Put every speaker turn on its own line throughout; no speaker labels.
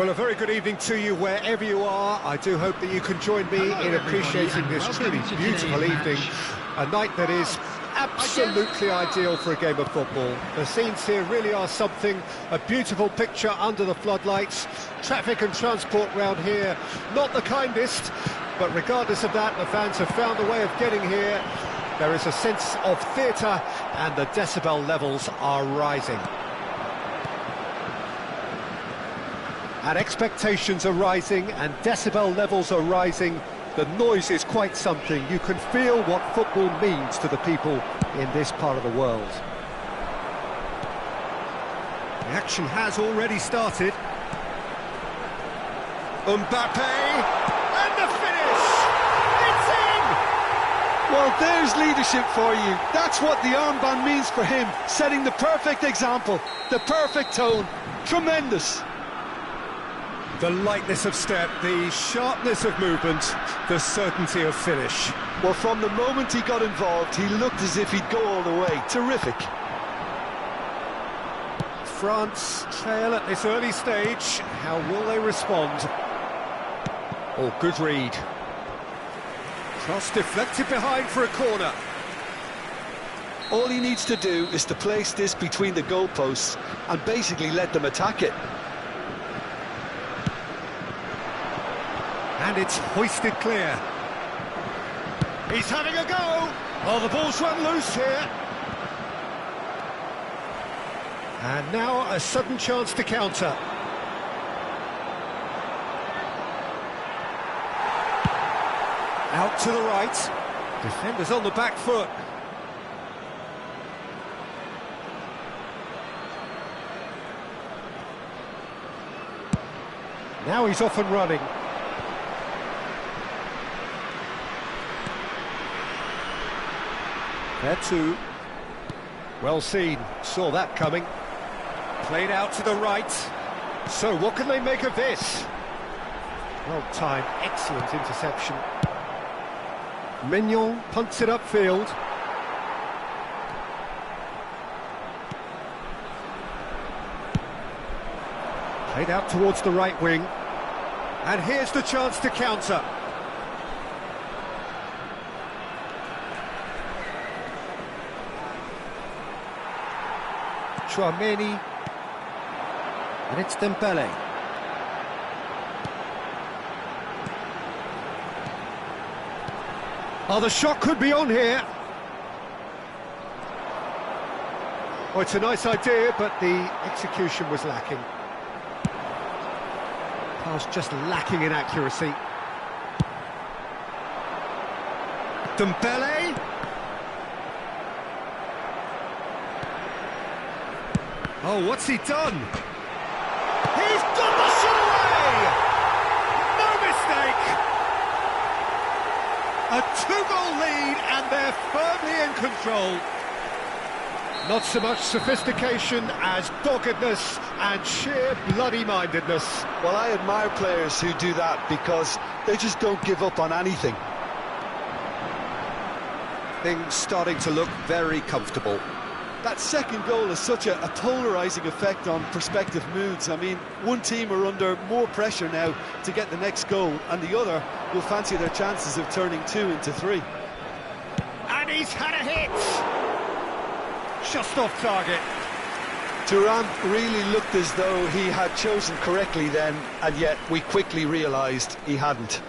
Well, a very good evening to you wherever you are. I do hope that you can join me in appreciating this truly beautiful evening. A night that is absolutely ideal for a game of football. The scenes here really are something, a beautiful picture under the floodlights. Traffic and transport round here, not the kindest, but regardless of that, the fans have found a way of getting here. There is a sense of theatre and the decibel levels are rising. And expectations are rising and decibel levels are rising. The noise is quite something. You can feel what football means to the people in this part of the world. The action has already started. Mbappe, and the finish! It's in!
Well, there's leadership for you. That's what the armband means for him, setting the perfect example, the perfect tone. Tremendous.
The lightness of step, the sharpness of movement, the certainty of finish.
Well, from the moment he got involved, he looked as if he'd go all the way. Terrific.
France trail at this early stage. How will they respond? Oh, good read. Cross deflected behind for a corner.
All he needs to do is to place this between the goalposts and basically let them attack it.
And it's hoisted clear. He's having a go. Oh, the ball's run loose here. And now a sudden chance to counter. Out to the right. Defenders on the back foot. Now he's off and running. There too. Well seen, saw that coming. Played out to the right. So what can they make of this? Well timed, excellent interception. Mignon punts it upfield. Played out towards the right wing. And here's the chance to counter. Chouameni, and it's Dembele. Oh, the shot could be on here. Oh, it's a nice idea, but the execution was lacking. Pass just lacking in accuracy. Dembele. Oh, what's he done? He's got the shot away! No mistake! A two-goal lead and they're firmly in control. Not so much sophistication as doggedness and sheer bloody-mindedness.
Well, I admire players who do that because they just don't give up on anything.
Things starting to look very comfortable.
That second goal has such a polarising effect on prospective moods. I mean, one team are under more pressure now to get the next goal, and the other will fancy their chances of turning 2 into 3.
And he's had a hit! Just off target.
Thuram really looked as though he had chosen correctly then, and yet we quickly realised he hadn't.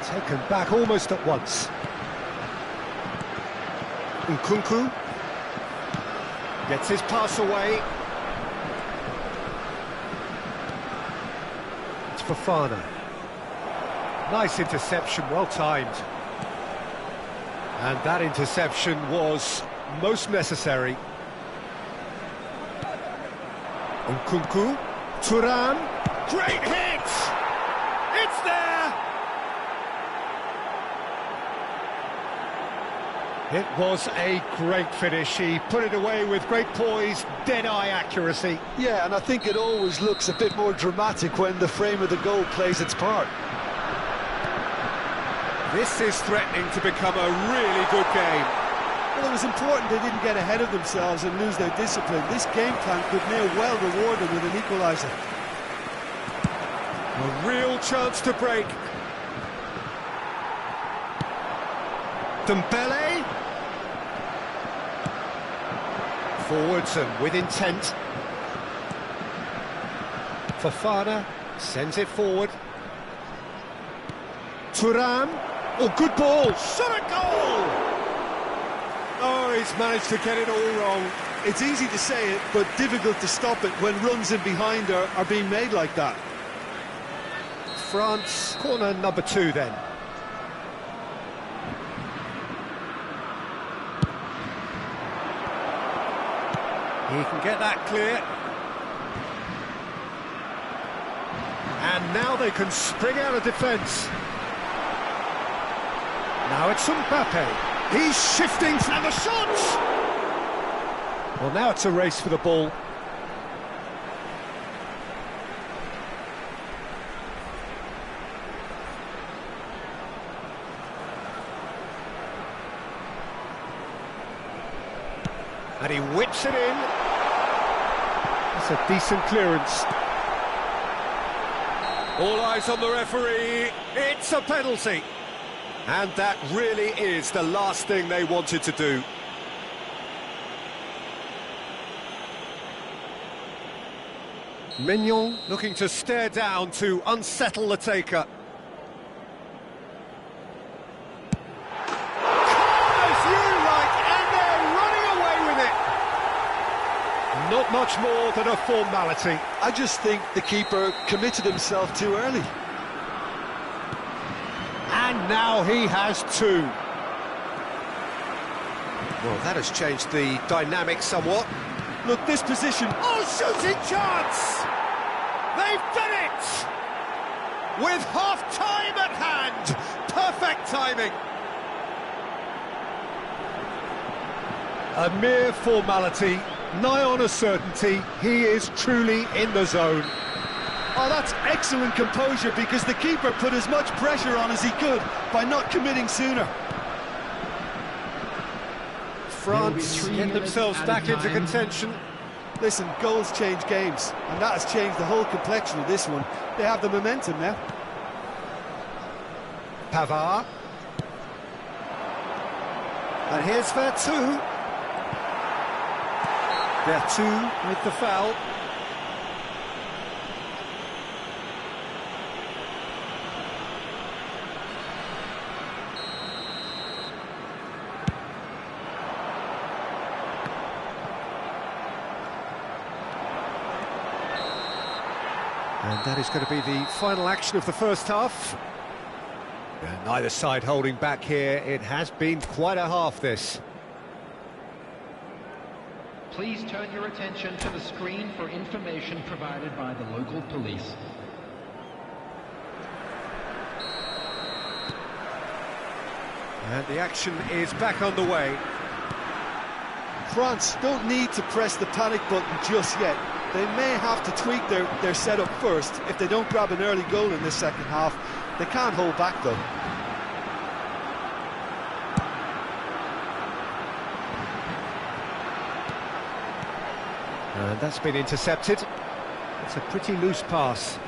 Taken back almost at once. Nkunku gets his pass away. It's Fofana. Nice interception, well timed. And that interception was most necessary. Nkunku, Thuram, great hit! It's there! It was a great finish. He put it away with great poise, dead-eye accuracy.
Yeah, and I think it always looks a bit more dramatic when the frame of the goal plays its part.
This is threatening to become a really good game.
Well, it was important they didn't get ahead of themselves and lose their discipline. This game plan could near well reward them with an equaliser.
A real chance to break. Dembele. Forwards and with intent. Fofana sends it forward. Thuram. Oh, good ball. Shot a goal! Oh, he's managed to get it all wrong.
It's easy to say it, but difficult to stop it when runs in behind are being made like that.
France, corner number 2 then. He can get that clear. And now they can spring out of defence. Now it's Mbappe. He's shifting and the shot! Well, now it's a race for the ball. And he whips it in. That's a decent clearance. All eyes on the referee. It's a penalty. And that really is the last thing they wanted to do. Mignon looking to stare down to unsettle the taker. Not much more than a formality.
I just think the keeper committed himself too early.
And now he has 2. Well, that has changed the dynamic somewhat.
Look, this position...
Oh, shooting chance! They've done it! With half-time at hand! Perfect timing! A mere formality. Nigh on a certainty, he is truly in the zone.
Oh, that's excellent composure because the keeper put as much pressure on as he could by not committing sooner.
France get themselves back into contention.
Listen, goals change games, and that has changed the whole complexion of this one. They have the momentum now.
Pavard. And here's Vertu. Vertu with the foul. And that is going to be the final action of the first half. And neither side holding back here. It has been quite a half, this.
Please turn your attention to the screen for information provided by the local police.
And the action is back underway.
France don't need to press the panic button just yet. They may have to tweak their setup first if they don't grab an early goal in this second half. They can't hold back though.
And that's been intercepted. It's a pretty loose pass.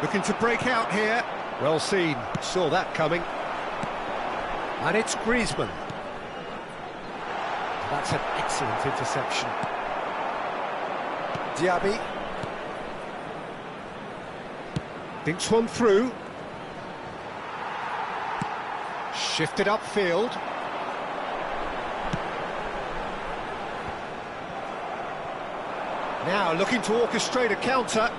Looking to break out here. Well seen, saw that coming. And it's Griezmann. That's an excellent interception. Diaby. Dinks one through. Shifted upfield. Now looking to orchestrate a counter.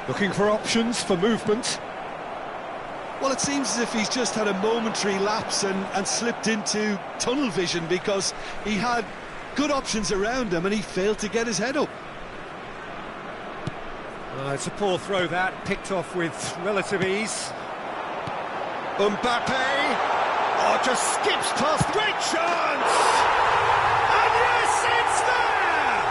Looking for options for movement.
Well, it seems as if he's just had a momentary lapse and slipped into tunnel vision because he had good options around him and he failed to get his head up.
It's a poor throw that, picked off with relative ease. Mbappe! Oh, just skips past, great chance! And yes, it's there!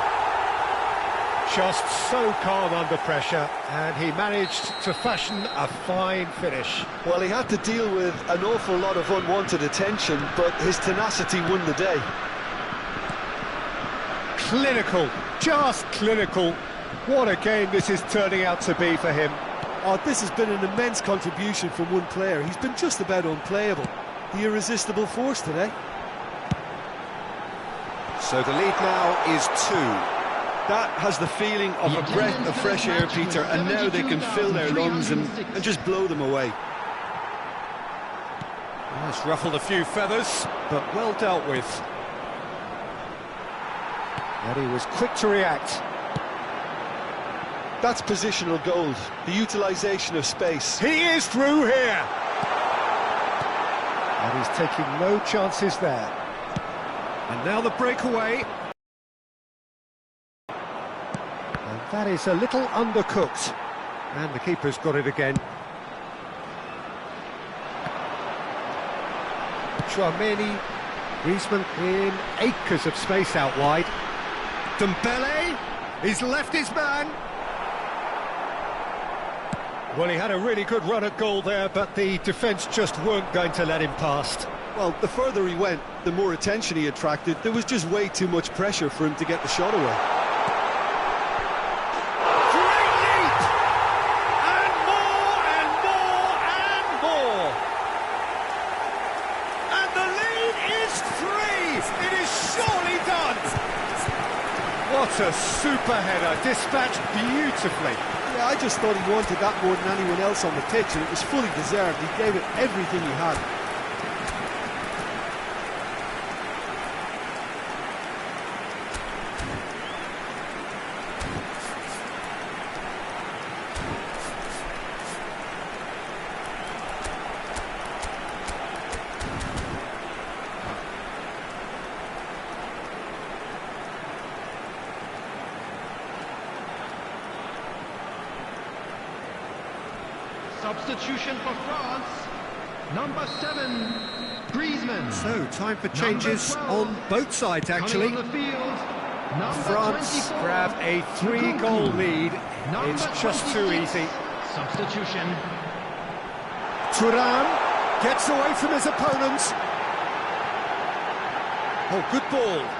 Just so calm under pressure, and he managed to fashion a fine finish.
Well, he had to deal with an awful lot of unwanted attention, but his tenacity won the day.
Clinical, just clinical. What a game this is turning out to be for him.
Oh, this has been an immense contribution from one player. He's been just about unplayable. The irresistible force today.
So the lead now is 2.
That has the feeling of a breath of fresh air, Peter, and now they can fill their lungs and just blow them away.
Well, it's ruffled a few feathers, but well dealt with. And he was quick to react.
That's positional gold, the utilisation of space.
He is through here! And he's taking no chances there. And now the breakaway. And that is a little undercooked. And the keeper's got it again. Tchouameni, Griezmann in acres of space out wide. Dembele, he's left his man. Well, he had a really good run at goal there, but the defence just weren't going to let him past.
Well, the further he went, the more attention he attracted. There was just way too much pressure for him to get the shot away.
Great leap! And more, and more, and more! And the lead is 3! It is surely done! What a super header, dispatched beautifully.
Yeah, I just thought he wanted that more than anyone else on the pitch, and it was fully deserved. He gave it everything he had.
Substitution for France, number 7, Griezmann.
So, time for changes on both sides, actually.
On the field,
France
24,
grab a 3-goal lead. It's just too
26.
easy.
Substitution.
Thuram gets away from his opponents. Oh, good ball.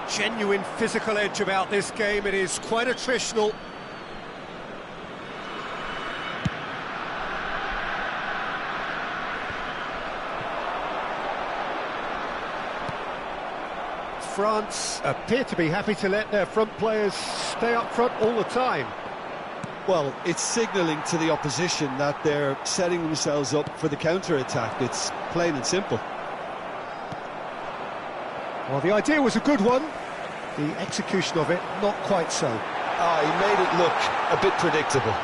Genuine physical edge about this game. It is quite attritional. France appear to be happy to let their front players stay up front all the time.
Well, it's signalling to the opposition that they're setting themselves up for the counter-attack. It's plain and simple.
Well, the idea was a good one. The execution of it, not quite so.
He made it look a bit predictable.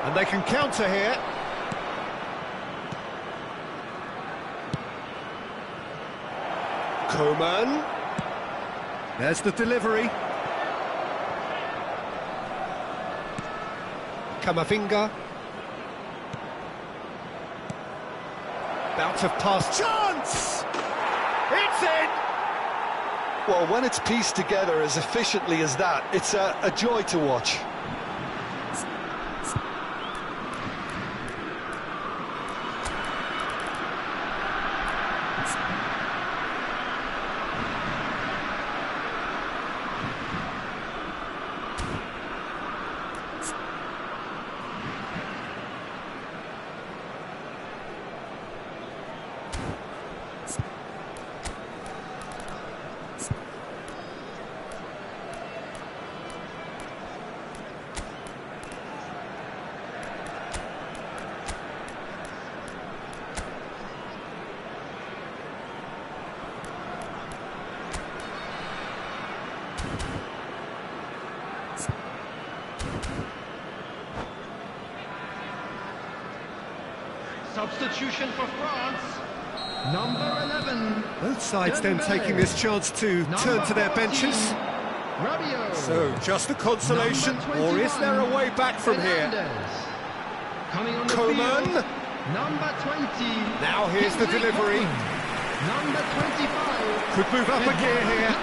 And they can counter here. Coman. There's the delivery. Camavinga. Bout of pass. Chance! It's in!
Well, when it's pieced together as efficiently as that, it's a joy to watch.
Substitution for France, number 11.
Both sides then taking this chance to turn to their benches.
Rabiot.
So, just a consolation, or is there a way back from here?
Coming on the
Coman,
field, Number 20.
Now here's the
Kingsley
delivery.
Coman. Number 25.
Could move up again here.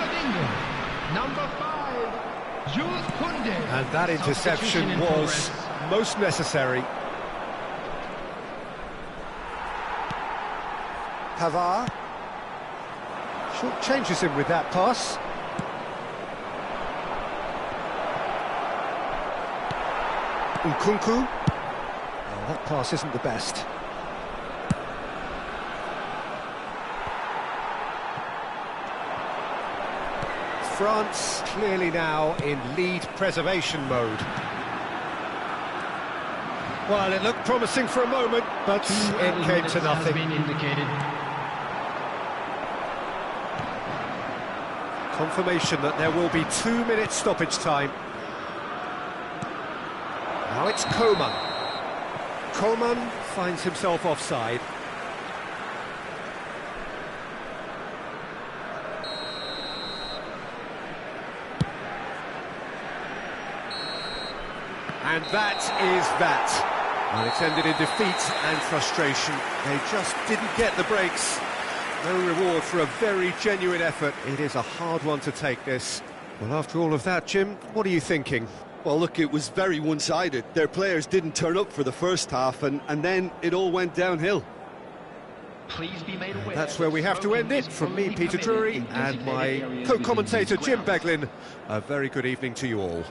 Number 5. Jules Koundé.
And that interception
Substitution in
was
progress.
most necessary. Pavard. Short changes him with that pass. Nkunku. Oh, that pass isn't the best. France clearly now in lead preservation mode. Well, it looked promising for a moment, but it came to nothing.
Has been indicated.
Confirmation that there will be 2 minutes stoppage time. Now it's Coman. Coman finds himself offside. And that is that. Well, it's ended in defeat and frustration. They just didn't get the breaks. No reward for a very genuine effort. It is a hard one to take, this. Well, after all of that, Jim, what are you thinking?
Well, look, it was very one-sided. Their players didn't turn up for the first half, and then it all went downhill.
Please be made aware.
That's where we have to end it. From me, Peter Drury, and my co-commentator, Jim Beglin. A very good evening to you all.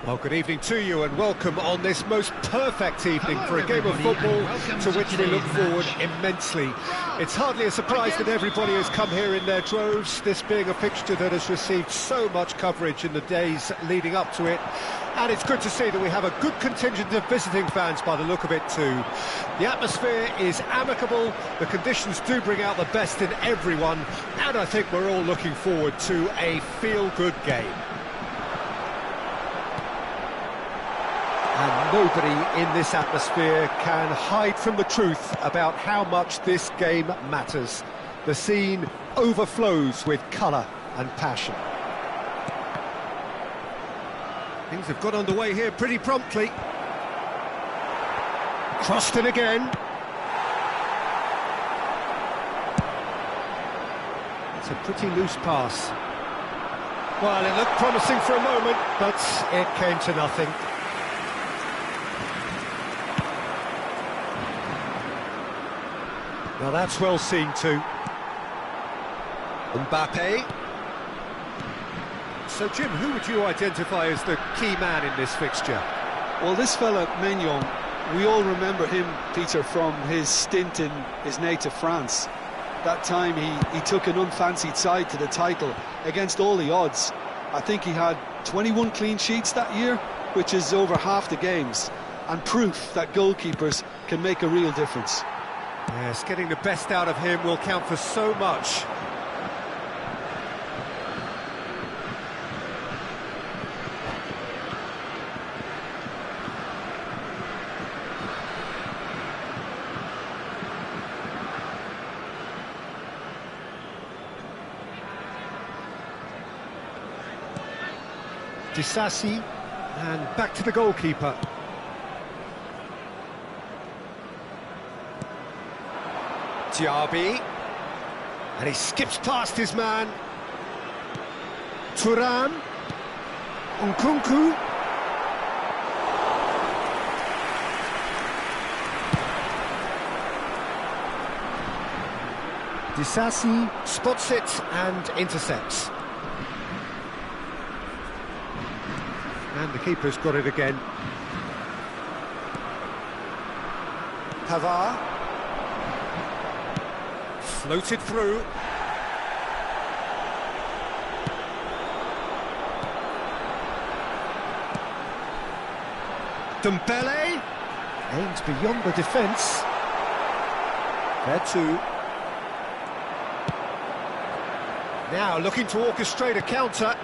Well, good evening to you and welcome on this most perfect evening for a game of football to which we look forward immensely. It's hardly a surprise that everybody has come here in their droves, this being a fixture that has received so much coverage in the days leading up to it. And it's good to see that we have a good contingent of visiting fans by the look of it too. The atmosphere is amicable, the conditions do bring out the best in everyone, and I think we're all looking forward to a feel-good game. And nobody in this atmosphere can hide from the truth about how much this game matters. The scene overflows with colour and passion. Things have got underway here pretty promptly. Crossed in again. It's a pretty loose pass. Well, it looked promising for a moment, but it came to nothing. Now that's well seen too. Mbappe. So Jim, who would you identify as the key man in this fixture?
Well, this fella, Maignan, we all remember him, Peter, from his stint in his native France. That time he took an unfancied side to the title against all the odds. I think he had 21 clean sheets that year, which is over half the games, and proof that goalkeepers can make a real difference.
Yes, getting the best out of him will count for so much. Disasi, and back to the goalkeeper. Diaby, and he skips past his man. Thuram, Nkunku. Disasi spots it and intercepts. And the keeper's got it again. Pavard. Floated through. Dembele aims beyond the defence. There too. Now looking to orchestrate a counter.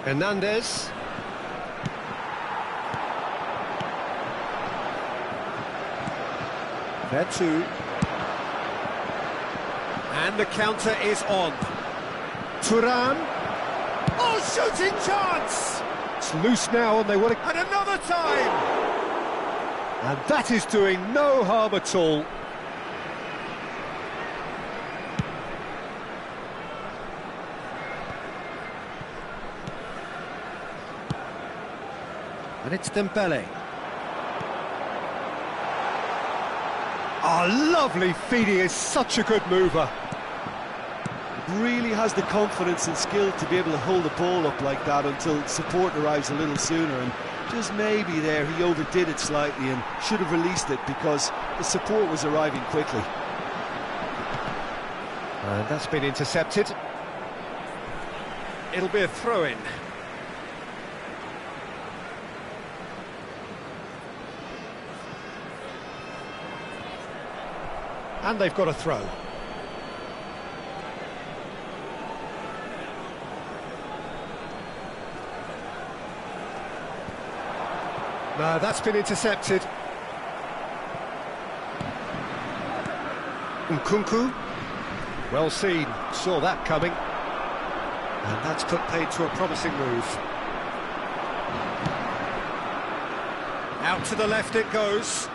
Hernandez. There too. And the counter is on. Thuram. Oh, shooting chance! It's loose now and they want it. And another time! And that is doing no harm at all. And it's Dembele. Oh, lovely feed, he is such a good mover.
Really has the confidence and skill to be able to hold the ball up like that until support arrives a little sooner, and just maybe there he overdid it slightly and should have released it because the support was arriving quickly.
And that's been intercepted. It'll be a throw-in. And they've got a throw. No, that's been intercepted. Nkunku. Well seen, saw that coming. And that's put paid to a promising move. Out to the left it goes.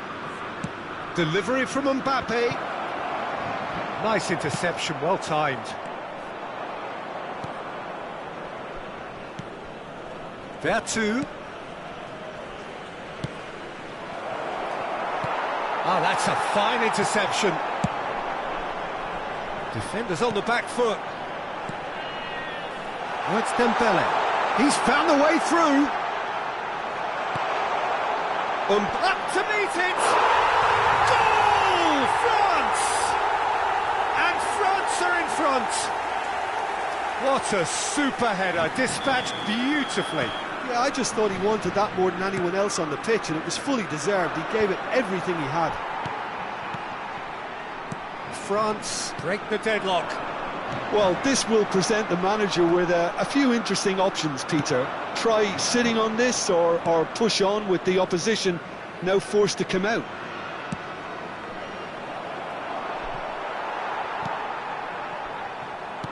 Delivery from Mbappe. Nice interception, well timed. Vertu. Oh, that's a fine interception. Defenders on the back foot. Oh, it's Dembele. He's found the way through. Up to meet it! Goal! France! And France are in front! What a super header, dispatched beautifully.
Yeah, I just thought he wanted that more than anyone else on the pitch, and it was fully deserved. He gave it everything he had.
France break the deadlock.
Well, this will present the manager with a few interesting options, Peter. Try sitting on this or push on with the opposition now forced to come out.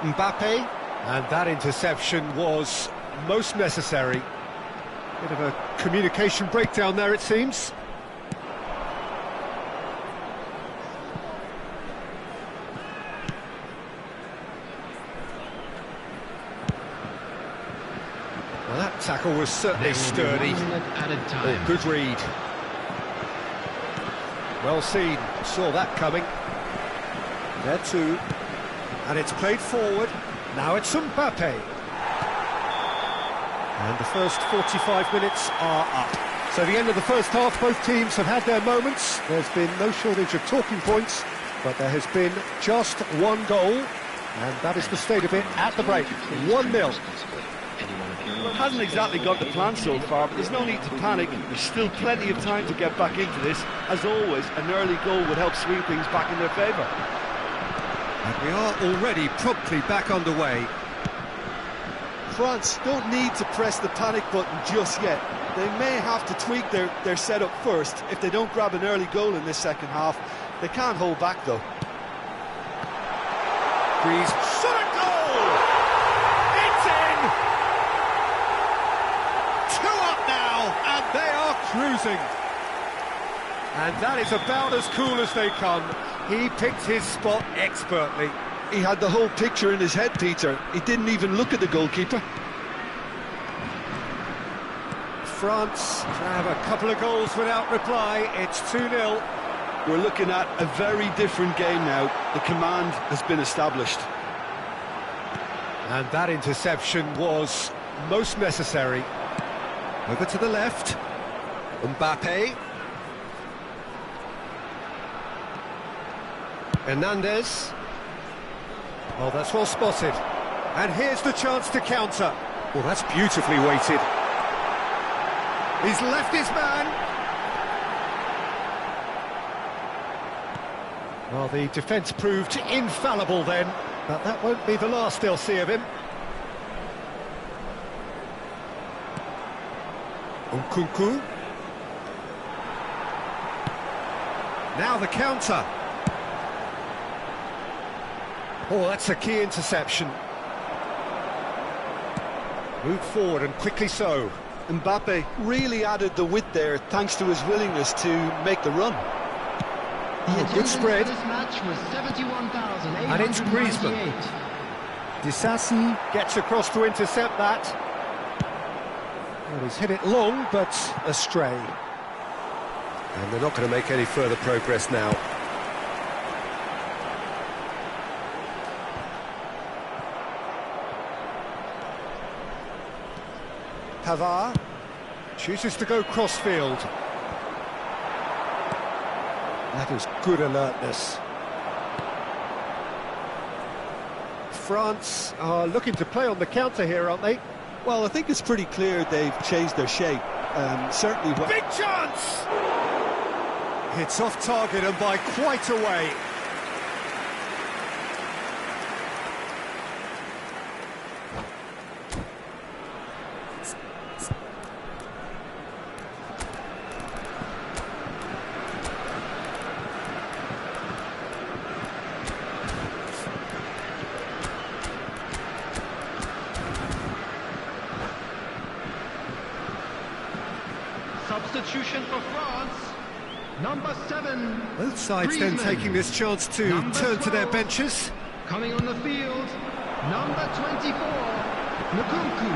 Mbappe, and that interception was most necessary. Bit of a communication breakdown there, it seems. Well, that tackle was certainly sturdy. Oh, good read. Well seen, saw that coming. There too. And it's played forward. Now it's Mbappe. And the first 45 minutes are up. So the end of the first half, both teams have had their moments. There's been no shortage of talking points, but there has been just one goal, and that is the state of it at the break. 1-0.
Well, it hasn't exactly got the plan so far, but there's no need to panic. There's still plenty of time to get back into this. As always, an early goal would help swing things back in their favour.
And we are already promptly back underway.
France don't need to press the panic button just yet. They may have to tweak their setup first if they don't grab an early goal in this second half. They can't hold back though.
Breeze, shot a goal! It's in! 2 up now, and they are cruising. And that is about as cool as they come. He picked his spot expertly.
He had the whole picture in his head, Peter. He didn't even look at the goalkeeper.
France grab a couple of goals without reply. It's 2-0.
We're looking at a very different game now. The command has been established.
And that interception was most necessary. Over to the left. Mbappe. Hernandez. Oh, that's well spotted. And here's the chance to counter. Well, that's beautifully weighted. He's left his man. Well, the defence proved infallible then, but that won't be the last they'll see of him. Nkunku. Now the counter. Oh, that's a key interception. Move forward, and quickly so.
Mbappe really added the width there thanks to his willingness to make the run.
Oh, good spread.
This match was 71,898.
And it's Griezmann. Disasi gets across to intercept that. Well, he's hit it long, but astray. And they're not going to make any further progress now. Pavard chooses to go crossfield. That is good alertness. France are looking to play on the counter here, aren't they?
Well, I think it's pretty clear they've changed their shape. Certainly.
Big chance! It's off target and by quite a way.
Substitution for France, number 7.
Both sides then
Griezmann.
taking this chance to
Number
turn to their
12.
benches.
Coming on the field, number 24, Nkunku.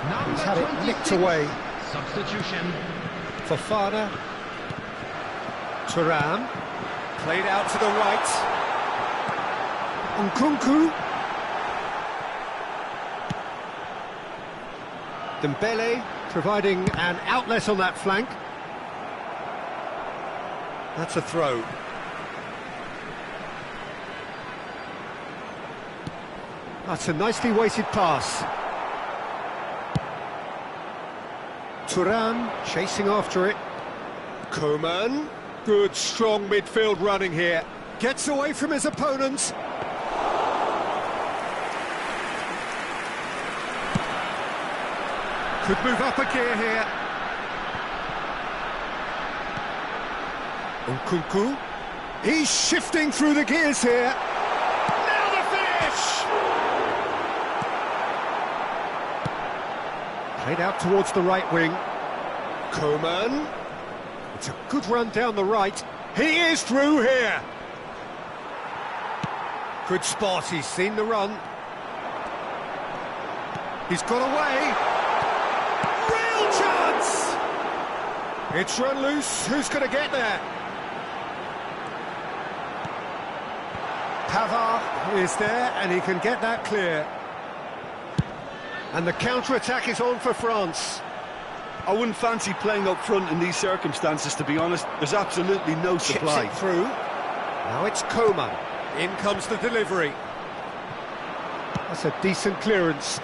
Number
He's had it
26.
nicked away.
Substitution.
Fofana. Thuram. Played out to the right. Nkunku. Dembele providing an outlet on that flank. That's a throw. That's a nicely weighted pass. Thuram chasing after it. Coman, good strong midfield running here. Gets away from his opponents. Could move up a gear here. Nkunku. He's shifting through the gears here. Now the finish! Played out towards the right wing. Coman. It's a good run down the right. He is through here. Good spot, he's seen the run. He's got away. Real chance! It's run loose, who's going to get there? Pavard is there, and he can get that clear. And the counter-attack is on for France.
I wouldn't fancy playing up front in these circumstances, to be honest. There's absolutely no supply.
Chips it through. Now it's Coman. In comes the delivery. That's a decent clearance.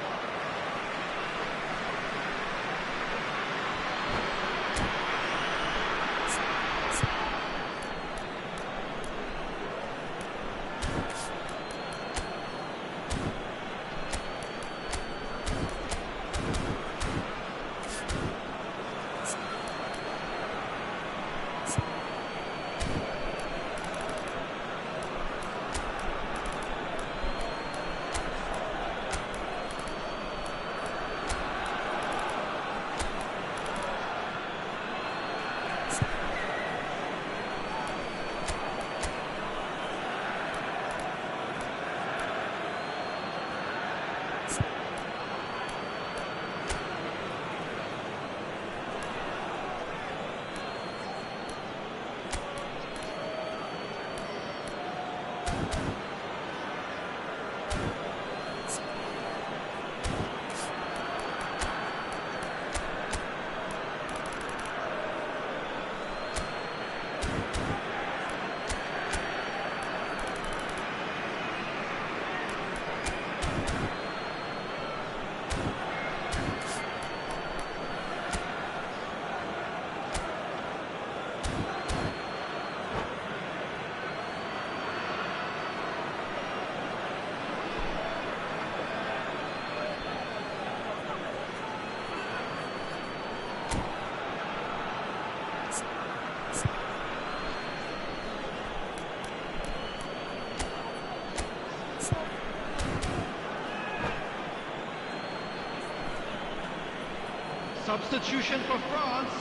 Substitution for France,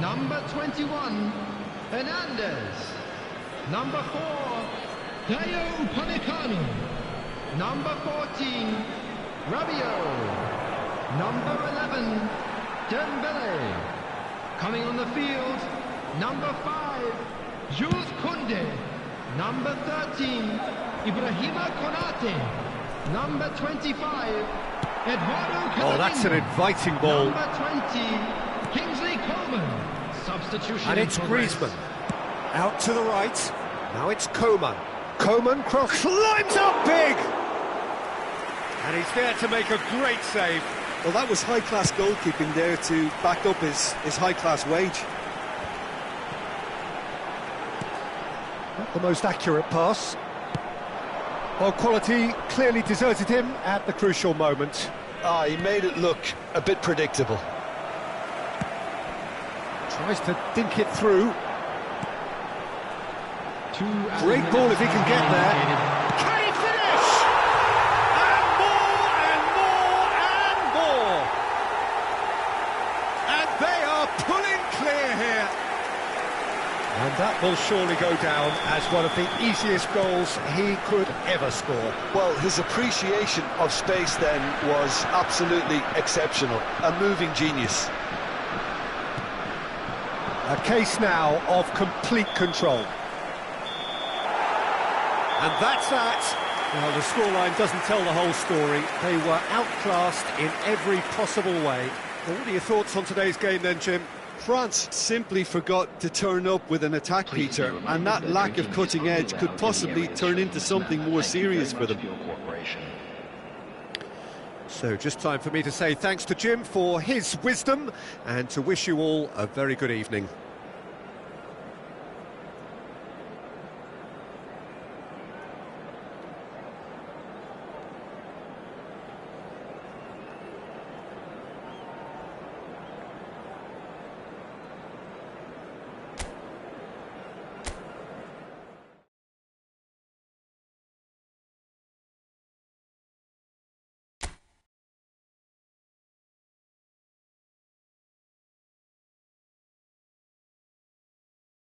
number 21, Hernandez. Number 4, Tayo Upamecano. Number 14, Rabiot. Number 11, Dembele. Coming on the field, number 5, Jules Koundé. Number 13, Ibrahima Konate. Number 25, Eduardo Camavinga.
Oh, that's an inviting ball.
Number 20, Kingsley Coman. Substitution.
And it's Griezmann. Out to the right. Now it's Coman. Coman cross climbs up big. And he's there to make a great save.
Well, that was high-class goalkeeping there to back up his high-class wage.
Not the most accurate pass. Well, quality clearly deserted him at the crucial moment.
He made it look a bit predictable.
Tries to dink it through. Great ball if he can get there. Can he finish? And more and more and more. And they are pulling clear here. And that will surely go down as one of the easiest goals he could ever score.
Well, his appreciation of space then was absolutely exceptional. A moving genius.
A case now of complete control. And that's that. Well, the scoreline doesn't tell the whole story. They were outclassed in every possible way. Well, what are your thoughts on today's game then, Jim?
France simply forgot to turn up with an attack, Peter, and that lack of cutting edge could possibly turn into something more serious for them.
So just time for me to say thanks to Jim for his wisdom and to wish you all a very good evening.